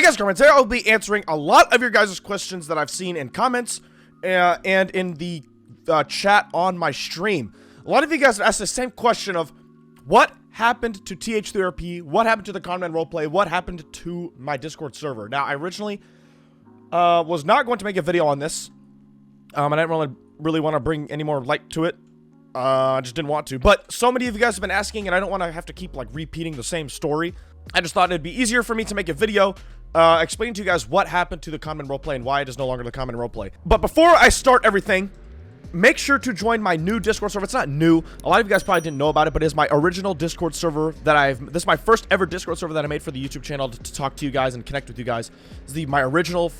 guys, comments. Today I'll be answering a lot of your guys' questions that I've seen in comments and in the chat on my stream. A lot of you guys asked the same question of what happened to TH3RP, what happened to the Conman roleplay, what happened to my Discord server. Now, I originally was not going to make a video on this. I didn't really want to bring any more light to it. I just didn't want to. But so many of you guys have been asking, and I don't want to have to keep like repeating the same story. I just thought it'd be easier for me to make a video explaining to you guys what happened to the Common Roleplay and why it is no longer the Common Roleplay. But before I start everything, make sure to join my new Discord server. It's not new. A lot of you guys probably didn't know about it, but it is my original Discord server that this is my first ever Discord server that I made for the YouTube channel to talk to you guys and connect with you guys. This is my original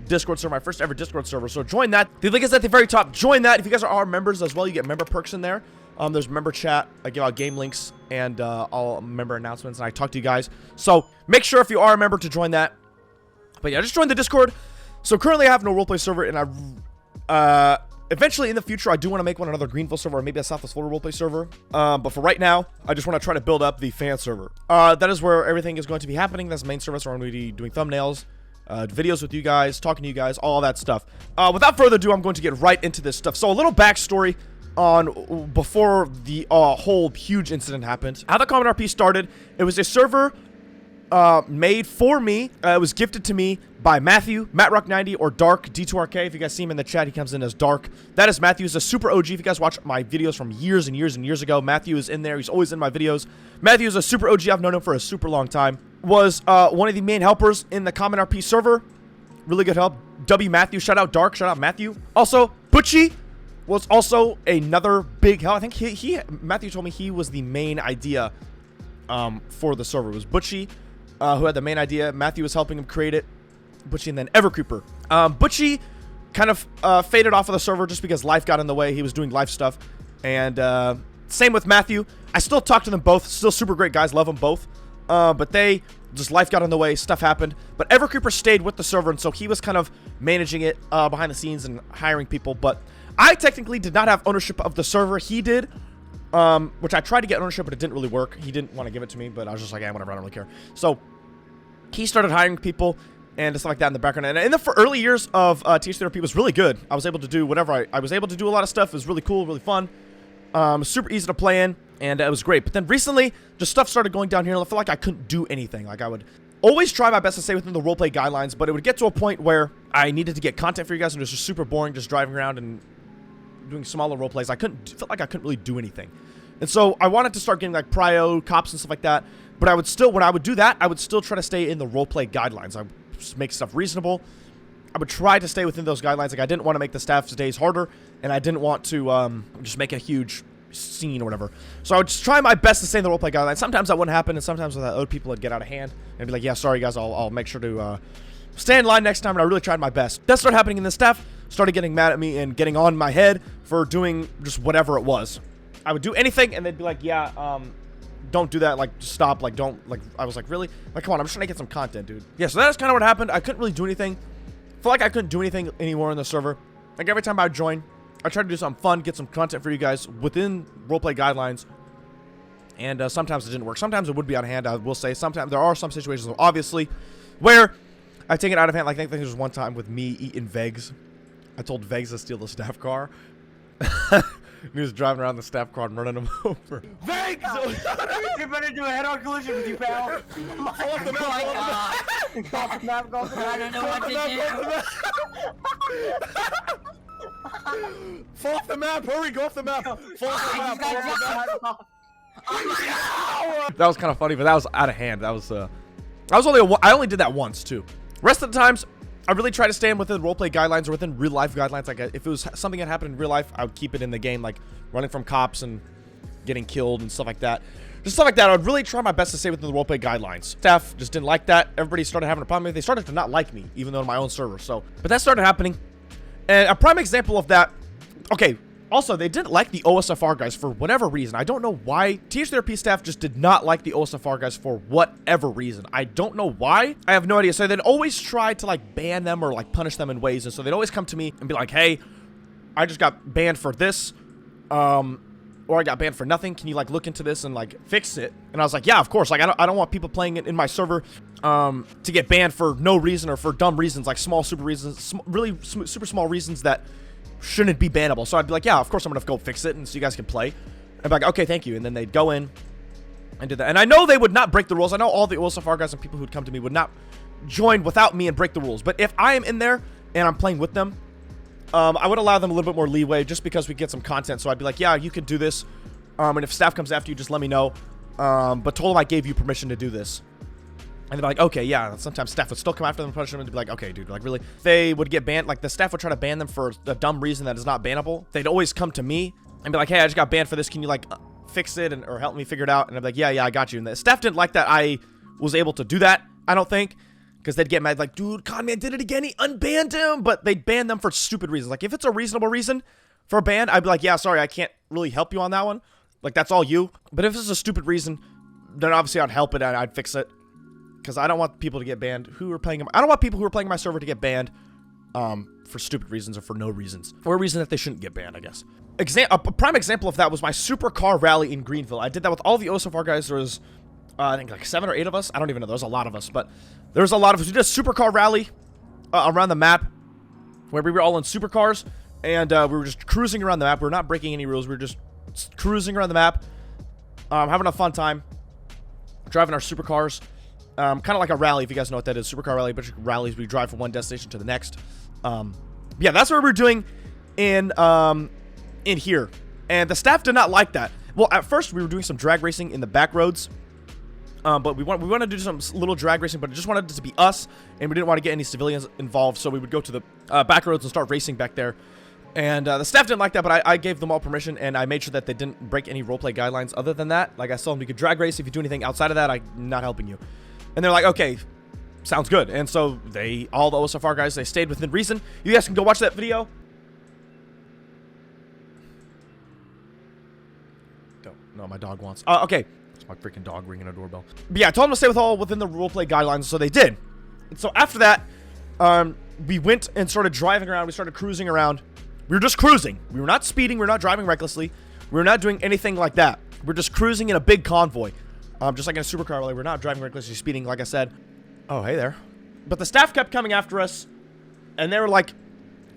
Discord server, my first ever Discord server. So join that. The link is at the very top. Join that. If you guys are our members as well, you get member perks in there. There's member chat. I give out game links and all member announcements, and I talk to you guys. So make sure if you are a member to join that. But yeah, just join the Discord. So currently I have no roleplay server, and eventually in the future I do want to make another Greenville server or maybe a Southwest Florida roleplay server. But for right now, I just want to try to build up the fan server. That is where everything is going to be happening. That's the main service where I'm going to be doing thumbnails, videos with you guys, talking to you guys, all that stuff. Without further ado, I'm going to get right into this stuff. So a little backstory on before the whole huge incident happened. How the Common RP started, it was a server made for me. It was gifted to me by Matthew, MattRock90, or Dark D2RK. If you guys see him in the chat, he comes in as Dark. That is Matthew. He's a super OG. If you guys watch my videos from years and years and years ago, Matthew is in there. He's always in my videos. Matthew is a super OG. I've known him for a super long time. Was one of the main helpers in the Common RP server. Really good help. W Matthew. Shout out Dark. Shout out Matthew. Also, Butchie was also another big help. I think Matthew told me he was the main idea for the server. It was Butchie who had the main idea. Matthew was helping him create it. Butchie and then Evercreeper. Butchie kind of faded off of the server just because life got in the way. He was doing life stuff. And same with Matthew. I still talk to them both. Still super great guys. Love them both. But they just life got in the way. Stuff happened. But Evercreeper stayed with the server, and so he was kind of managing it behind the scenes and hiring people. But I technically did not have ownership of the server. He did, which I tried to get ownership, but it didn't really work. He didn't want to give it to me, but I was just like, yeah, whatever, I don't really care. So he started hiring people and stuff like that in the background. And in the early years of TH3RP was really good. I was able to do whatever I was able to do. A lot of stuff. It was really cool, really fun. Super easy to play in, and it was great. But then recently, just stuff started going down here, and I felt like I couldn't do anything. Like I would always try my best to stay within the roleplay guidelines, but it would get to a point where I needed to get content for you guys, and it was just super boring, just driving around and doing smaller role plays. Felt like I couldn't really do anything. And so I wanted to start getting like prio, cops and stuff like that. But I would still, when I would do that, I would still try to stay in the roleplay guidelines. I would just make stuff reasonable. I would try to stay within those guidelines. Like I didn't want to make the staff's days harder, and I didn't want to just make a huge scene or whatever. So I would just try my best to stay in the roleplay guidelines. Sometimes that wouldn't happen, and sometimes other people would get out of hand and be like, yeah, sorry guys, I'll make sure to stay in line next time. And I really tried my best. That started happening, and the staff started getting mad at me and getting on my head for doing just whatever it was. I would do anything, and they'd be like, yeah, don't do that, like, just stop, like, don't, like, I was like, really? Like, come on, I'm just trying to get some content, dude. Yeah, so that's kind of what happened. I couldn't really do anything. I feel like I couldn't do anything anymore in the server. Like, every time I would join, I tried to do something fun, get some content for you guys within roleplay guidelines, and sometimes it didn't work. Sometimes it would be out of hand, I will say. Sometimes, there are some situations, obviously, where I take it out of hand. Like, I think there was one time with me eating Vegs. I told Vegs to steal the staff car. He was driving around the staff car and running him over. Vegs! You better do a head-on collision with you, pal. Fall off the map, Go off the map, go off the map. I don't know what to do. Fall off the map, hurry, go off the map. Fall off the map, fall off the map. That was kind of funny, but that was out of hand. That was I only did that once too. Rest of the times, I really try to stay within roleplay guidelines or within real life guidelines. Like if it was something that happened in real life, I would keep it in the game, like running from cops and getting killed and stuff like that. Just stuff like that. I would really try my best to stay within the roleplay guidelines. Staff just didn't like that. Everybody started having a problem with it. They started to not like me, even though in my own server. So, but that started happening. And a prime example of that, okay, also, they didn't like the OSFR guys for whatever reason. I don't know why. TH3RP staff just did not like the OSFR guys for whatever reason. I don't know why. I have no idea. So they'd always try to like ban them or like punish them in ways. And so they'd always come to me and be like, hey, I just got banned for this. or I got banned for nothing. Can you like look into this and like fix it? And I was like, yeah, of course. Like I don't want people playing it in my server to get banned for no reason or for dumb reasons, like small super reasons, really super small reasons that shouldn't be bannable. So I'd be like, yeah, of course I'm gonna go fix it and so you guys can play. I'd be like, okay, thank you. And then they'd go in and do that. And I know they would not break the rules. I know all the OSFR guys and people who'd come to me would not join without me and break the rules. But if I am in there and I'm playing with them, I would allow them a little bit more leeway just because we get some content. So I'd be like, yeah, you can do this. And if staff comes after you, just let me know. But told them I gave you permission to do this. And they'd be like, okay, yeah. Sometimes staff would still come after them and punish them and be like, okay, dude, like really? They would get banned. Like the staff would try to ban them for a dumb reason that is not bannable. They'd always come to me and be like, hey, I just got banned for this. Can you like fix it or help me figure it out? And I'd be like, yeah, I got you. And the staff didn't like that I was able to do that, I don't think. Because they'd get mad like, dude, Conman did it again. He unbanned him. But they'd ban them for stupid reasons. Like if it's a reasonable reason for a ban, I'd be like, yeah, sorry, I can't really help you on that one. Like that's all you. But if it's a stupid reason, then obviously I'd help it and I'd fix it. Because I don't want people to get banned who are playing. I don't want people who are playing my server to get banned for stupid reasons or for no reasons. Or a reason that they shouldn't get banned, I guess. A prime example of that was my supercar rally in Greenville. I did that with all the OSFR guys. There was, I think, like 7 or 8 of us. I don't even know. There was a lot of us. But there was a lot of us. We did a supercar rally around the map where we were all in supercars. And we were just cruising around the map. We were not breaking any rules. We were just cruising around the map, having a fun time, driving our supercars. Kind of like a rally, if you guys know what that is. Supercar rally, a bunch of rallies. We drive from one destination to the next. Yeah, that's what we're doing in here. And the staff did not like that. Well, at first, we were doing some drag racing in the back roads. But we wanted to do some little drag racing, but it just wanted it to be us. And we didn't want to get any civilians involved. So we would go to the back roads and start racing back there. And the staff didn't like that, but I gave them all permission, and I made sure that they didn't break any roleplay guidelines other than that. Like, I told them you could drag race. If you do anything outside of that, I'm not helping you. And they're like, okay, sounds good. And so all the OSFR guys, they stayed within reason. You guys can go watch that video. No, my dog wants. Okay. It's my freaking dog ringing a doorbell. But yeah, I told them to stay within the roleplay guidelines, so they did. And so after that, we went and started driving around. We started cruising around. We were just cruising. We were not speeding. We were not driving recklessly. We were not doing anything like that. We're just cruising in a big convoy. Just like in a supercar rally. We're not driving recklessly, speeding, like I said. Oh, hey there. But the staff kept coming after us, and they were like,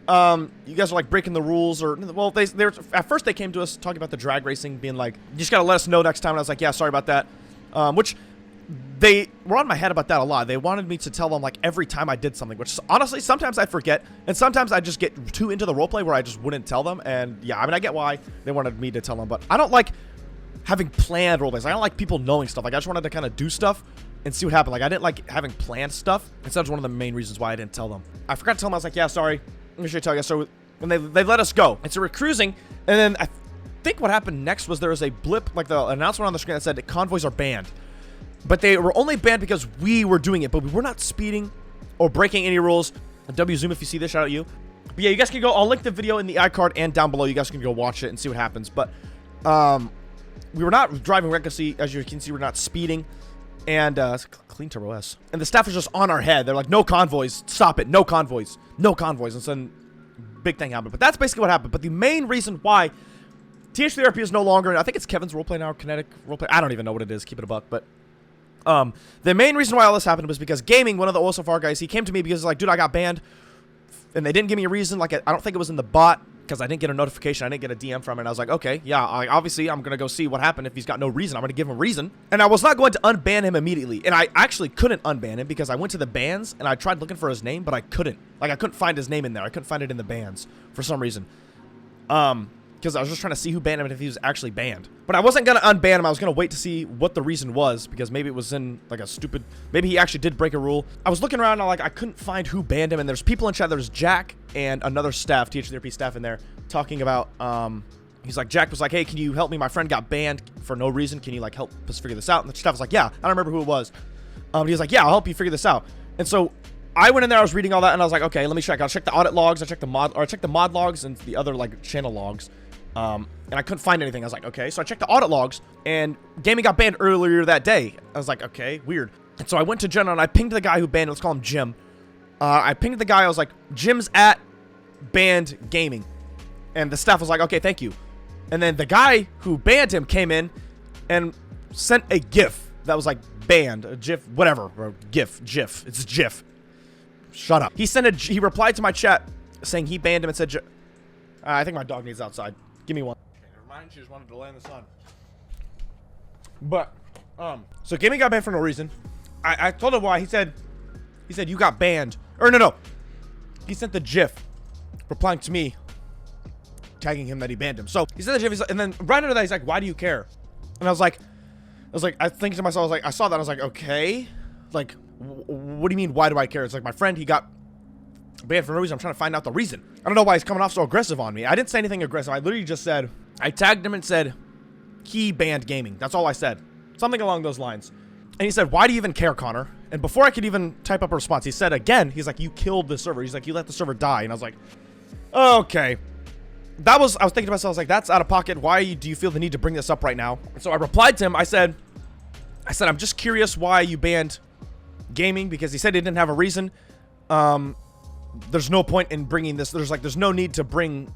you guys are like breaking the rules, or, well, they were, at first they came to us talking about the drag racing, being like, you just gotta let us know next time. And I was like, yeah, sorry about that. Which they were on my head about that a lot. They wanted me to tell them like every time I did something, which honestly, sometimes I forget, and sometimes I just get too into the roleplay where I just wouldn't tell them. And yeah, I mean, I get why they wanted me to tell them, but I don't like having planned roleplays. I don't like people knowing stuff. Like, I just wanted to kind of do stuff and see what happened. Like, I didn't like having planned stuff, and so that was one of the main reasons why I didn't tell them. I forgot to tell them. I was like, yeah, sorry. Let me tell you. So when they let us go, and so we're cruising, and then I think what happened next was there was a blip, like the announcement on the screen that said convoys are banned. But they were only banned because we were doing it, but we were not speeding or breaking any rules. W Zoom, if you see this, shout out you. But yeah, you guys can go. I'll link the video in the iCard and down below. You guys can go watch it and see what happens. But we were not driving recklessly, as you can see. We're not speeding, and clean turbo S. And the staff was just on our head. They're like, "No convoys, stop it! No convoys, no convoys." And so, big thing happened. But that's basically what happened. But the main reason why TH3RP is no longer, I think it's Kevin's roleplay now, Kinetic roleplay. I don't even know what it is. Keep it a buck, but. The main reason why all this happened was because Gaming, one of the OSFR guys, he came to me because he's like, dude, I got banned, and they didn't give me a reason. Like, I don't think it was in the bot, because I didn't get a notification. I didn't get a DM from it. And I was like, okay, yeah, obviously I'm going to go see what happened. If he's got no reason, I'm going to give him a reason. And I was not going to unban him immediately. And I actually couldn't unban him because I went to the bans and I tried looking for his name, but I couldn't. Like, I couldn't find his name in there. I couldn't find it in the bans for some reason. Because I was just trying to see who banned him and if he was actually banned. But I wasn't going to unban him. I was going to wait to see what the reason was, because maybe it was in like a stupid, maybe he actually did break a rule. I was looking around and I couldn't find who banned him, and there's people in chat. There's Jack and another staff, TH3RP staff in there, talking about, he's like, Jack was like, hey, can you help me? My friend got banned for no reason. Can you like help us figure this out? And the staff was like, yeah. I don't remember who it was. He was like, yeah, I'll help you figure this out. And so I went in there, I was reading all that, and I was like, okay, let me check. I'll check the audit logs. I checked the mod logs and the other like channel logs. And I couldn't find anything. I was like, okay. So I checked the audit logs, and Gaming got banned earlier that day. I was like, okay, weird. And so I went to Jenna, and I pinged the guy who banned. Let's call him Jim. I pinged the guy. I was like, Jim's at banned Gaming. And the staff was like, okay, thank you. And then the guy who banned him came in and sent a GIF that was like banned, a GIF, whatever, or GIF. It's GIF. Shut up. He replied to my chat saying he banned him and said, I think my dog needs outside. Give me one. Okay, never mind. She just wanted to lay in the sun. But, so gaming got banned for no reason. I told him why. He said you got banned. Or no. He sent the GIF replying to me, tagging him that he banned him. So he sent the GIF, and then right under that, he's like, why do you care? And I was like, I think to myself, I was like, I saw that, I was like, okay, like, what do you mean, why do I care? It's like, my friend, he got banned for no reason. I'm trying to find out the reason. I don't know why he's coming off so aggressive on me. I didn't say anything aggressive. I literally just said, I tagged him and said, he banned gaming. That's all I said. Something along those lines. And he said, why do you even care, Connor? And before I could even type up a response, he said again, he's like, you killed the server. He's like, you let the server die. And I was like, okay. I was thinking to myself, I was like, that's out of pocket. Why do you feel the need to bring this up right now? And so I replied to him. I said, I'm just curious why you banned gaming, because he said he didn't have a reason. There's no point in bringing this. There's no need to bring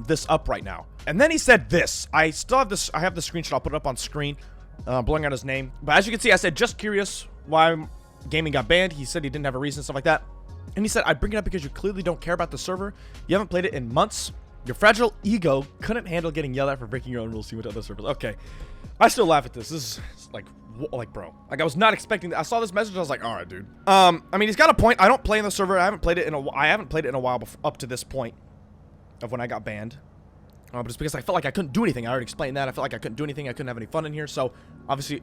this up right now. And then he said this. I still have this. I have the screenshot. I'll put it up on screen, blowing out his name. But as you can see, I said, just curious why gaming got banned. He said he didn't have a reason, stuff like that. And he said, I bring it up because you clearly don't care about the server. You haven't played it in months. Your fragile ego couldn't handle getting yelled at for breaking your own rules. You went to other servers. Okay. I still laugh at this. This is like, bro. Like, I was not expecting that. I saw this message. I was like, all right, dude. I mean, he's got a point. I don't play in the server. I haven't played it in a while up to this point of when I got banned. But it's because I felt like I couldn't do anything. I already explained that. I felt like I couldn't do anything. I couldn't have any fun in here. So, obviously,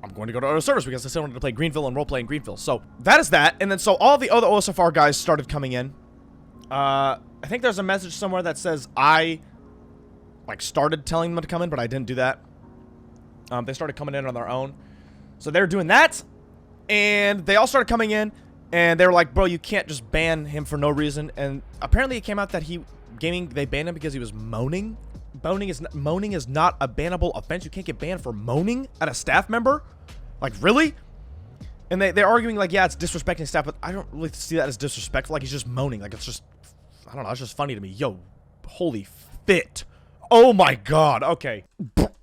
I'm going to go to other servers because I still wanted to play Greenville and roleplay in Greenville. So, that is that. And then, so all the other OSFR guys started coming in. I think there's a message somewhere that says I, like, started telling them to come in, but I didn't do that. They started coming in on their own. So, they were doing that. And they all started coming in. And they were like, bro, you can't just ban him for no reason. And apparently it came out that they banned him because he was moaning. Moaning is not a bannable offense. You can't get banned for moaning at a staff member. Like, really? And they're arguing like, yeah, it's disrespecting staff, but I don't really see that as disrespectful. Like, he's just moaning. Like, it's just, I don't know, it's just funny to me. Yo, holy fit. Oh my god. Okay.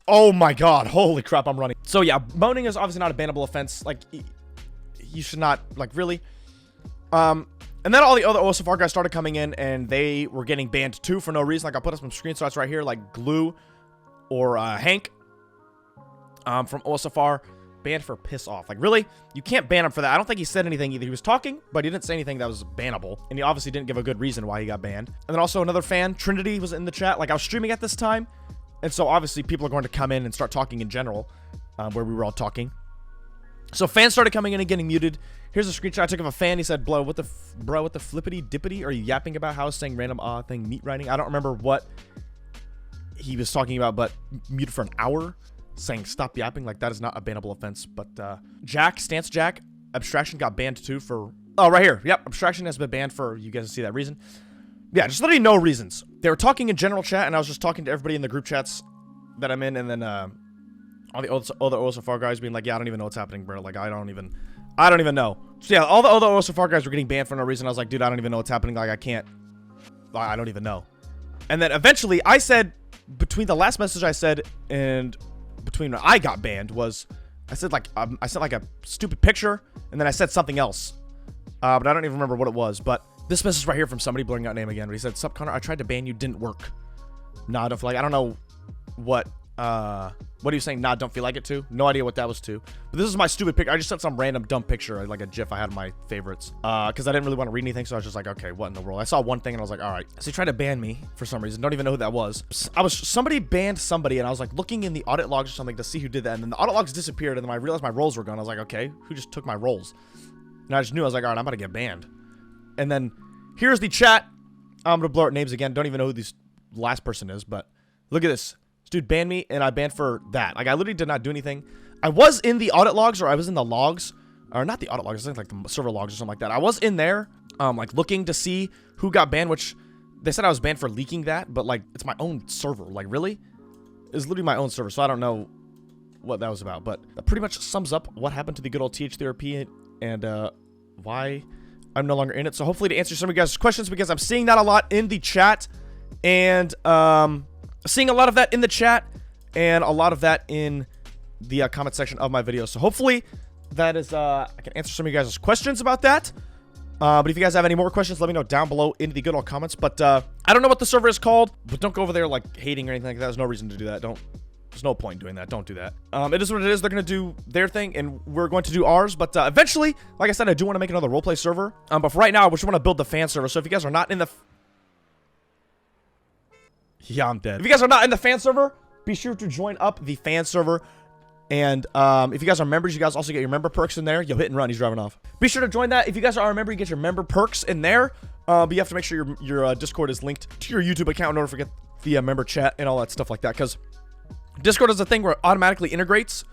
Oh my god. Holy crap, I'm running. So yeah, moaning is obviously not a bannable offense. Like, you should not, like, really. And then all the other OSFR guys started coming in, and they were getting banned too for no reason. Like, I'll put up some screenshots right here, like Glue or Hank from OSFR, banned for piss off. Like, really? You can't ban him for that. I don't think he said anything either. He was talking, but he didn't say anything that was bannable. And he obviously didn't give a good reason why he got banned. And then also another fan, Trinity, was in the chat. Like, I was streaming at this time, and so obviously people are going to come in and start talking in general, where we were all talking. So fans started coming in and getting muted. Here's a screenshot I took of a fan. He said, bro, what the flippity dippity are you yapping about? How is saying random thing meat writing? I don't remember what he was talking about, but muted for an hour, saying stop yapping. Like, that is not a bannable offense. But Stance Jack, Abstraction got banned too for, oh, right here. Yep, Abstraction has been banned for, you guys see that reason. Yeah, just literally no reasons. They were talking in general chat, and I was just talking to everybody in the group chats that I'm in, and then all the other OSFR guys being like, yeah, I don't even know what's happening, bro. Like, I don't even know. So yeah, all the other OSFR guys were getting banned for no reason. I was like, dude, I don't even know what's happening. Like, I don't even know. And then eventually I said, between the last message I said and between when I got banned was, I said like a stupid picture, and then I said something else. But I don't even remember what it was. But this message right here from somebody, blurring out name again, but he said, sup, Connor, I tried to ban you, didn't work. Nah, don't feel like, I don't know what are you saying? Nah, don't feel like it too? No idea what that was to. But this is my stupid picture. I just sent some random dumb picture, like a GIF I had in my favorites. Because I didn't really want to read anything, so I was just like, okay, what in the world? I saw one thing and I was like, all right. So he tried to ban me for some reason. Don't even know who that was. Somebody banned somebody, and I was like looking in the audit logs or something to see who did that. And then the audit logs disappeared, and then I realized my roles were gone. I was like, okay, who just took my roles? And I just knew, I was like, all right, I'm about to get banned. And then here's the chat. I'm going to blur out names again. Don't even know who this last person is, but look at this. This dude banned me, and I banned for that. Like, I literally did not do anything. I was in the audit logs, or I was in the logs, or not the audit logs, I think like the server logs or something like that. I was in there, like looking to see who got banned, which they said I was banned for leaking that, but like, it's my own server. Like, really? It's literally my own server, so I don't know what that was about, but that pretty much sums up what happened to the good old TH3RP and why I'm no longer in it. So hopefully to answer some of you guys' questions, because I'm seeing that a lot in the chat, and seeing a lot of that in the chat and a lot of that in the comment section of my videos. So hopefully that is, I can answer some of you guys' questions about that. But if you guys have any more questions, let me know down below in the good old comments. But I don't know what the server is called, but don't go over there like hating or anything like that. There's no reason to do that. There's no point in doing that. Don't do that. It is what it is. They're going to do their thing, and we're going to do ours. But eventually, like I said, I do want to make another roleplay server. But for right now, I just want to build the fan server. So if you guys are not in the... Yeah, I'm dead. If you guys are not in the fan server, be sure to join up the fan server. And if you guys are members, you guys also get your member perks in there. Yo, hit and run. He's driving off. Be sure to join that. If you guys are a member, you get your member perks in there. But you have to make sure your Discord is linked to your YouTube account in order to get the member chat and all that stuff like that. Because Discord is a thing where it automatically integrates.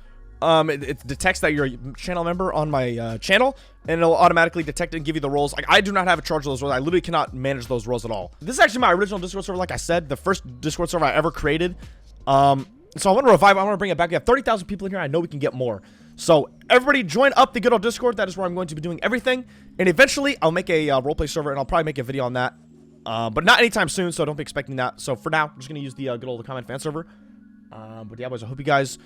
It detects that you're a channel member on my channel, and it'll automatically detect and give you the roles. Like, I do not have a charge of those roles. I literally cannot manage those roles at all. This is actually my original Discord server. Like I said, the first Discord server I ever created. So I want to revive it. I want to bring it back. We have 30,000 people in here. I know we can get more. So everybody join up the good old Discord. That is where I'm going to be doing everything. And eventually, I'll make a roleplay server, and I'll probably make a video on that. But not anytime soon, so don't be expecting that. So for now, I'm just going to use the good old comment fan server. But yeah, boys, I hope you guys,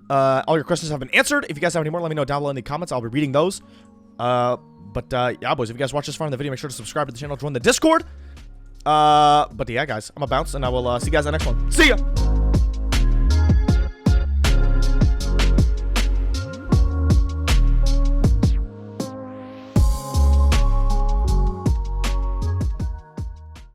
all your questions have been answered. If you guys have any more, let me know down below in the comments. I'll be reading those. Yeah, boys, if you guys watch this far in the video, make sure to subscribe to the channel, join the Discord. But yeah, guys, I'm a bounce, and I will see you guys in the next one. See ya!